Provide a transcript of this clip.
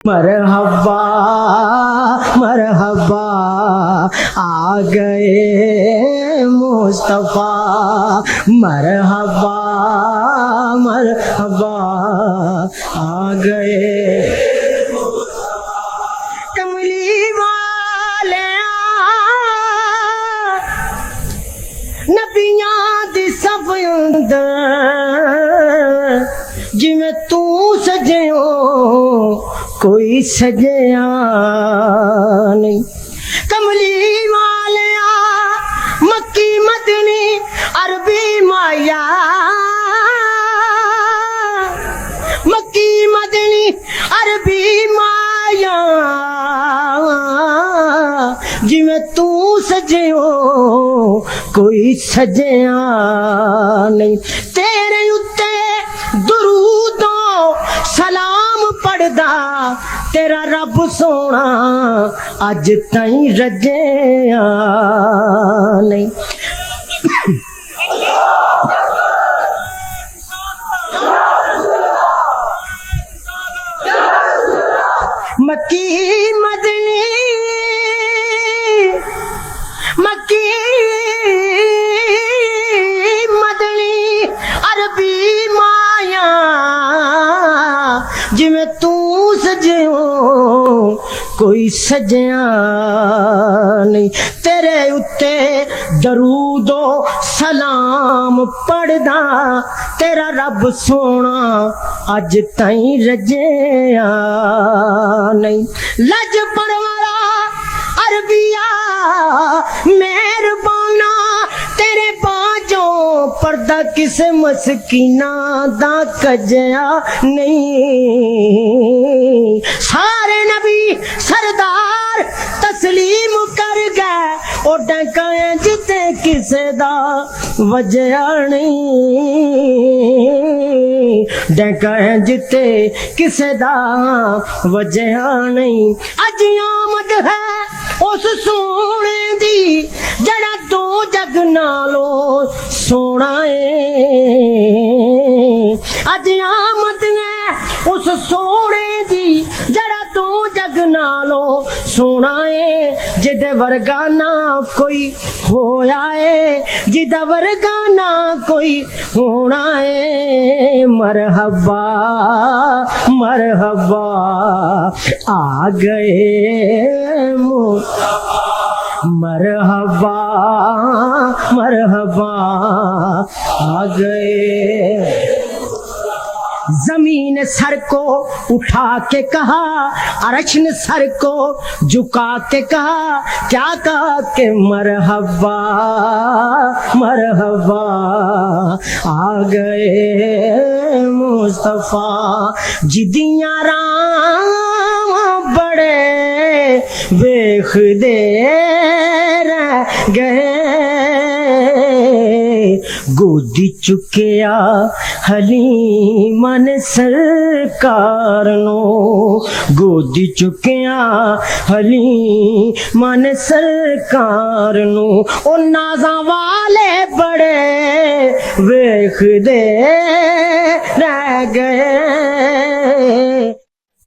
मरहबा मरहबा आ गए मुस्तफा, मरहबा मरहबा आ गए कमली वाले नबियां दी सफ अंदर जिवें तू सजियो कोई सजया नहीं। कमली वालिया मक्की मदनी अरबी माया, मक्की मदनी अरबी माया जिवें तू सजियो कोई सजया नहीं। तेरे उत्ते दुरूदो सलाम पढ़दा तेरा रब सोना अज ताई रजया नहीं। मक्की मदनी मक्की मदनी अरबी माया जिवें तू सजियो कोई सजया नहीं। तेरे उत्ते दरूदो सलाम पढ़दा तेरा रब सोना अज ताई रजया नहीं। लज परवारा अरबिया मेहरबाना तेरे बाजों पर्दा किसे मस्कीना दा कजया नहीं। सारे नबी सरदार तस्लीम कर गए ओ डकाए जिते किसे दा वजया नहीं। डकाए जिते किसे दा वजया नहीं। अज आमद है उस सोने दी जड़ा दो जग नालों सोना है। अज आमद है उस सोने दी जड़ा दो जग नालों सोना है। जिदे वर्गा ना कोई होया है, जिदा वर्गा ना कोई होना है। मरहबा मरहबा आ गए मरहबा मरहबा आ गए। जमीन सर को उठा के कहा, अर्श ने सर को झुका के कहा, क्या कहा के मरहबा मरहबा आ गए मुस्तफा। जिदियां राम बड़े बेखुदे रह गए, गोदी चुकिया हलीमन सरकार नो, गोदी चुकिया हलीमन सरकार नो। ओ नाजा वाले बड़े वेखदे रह गए।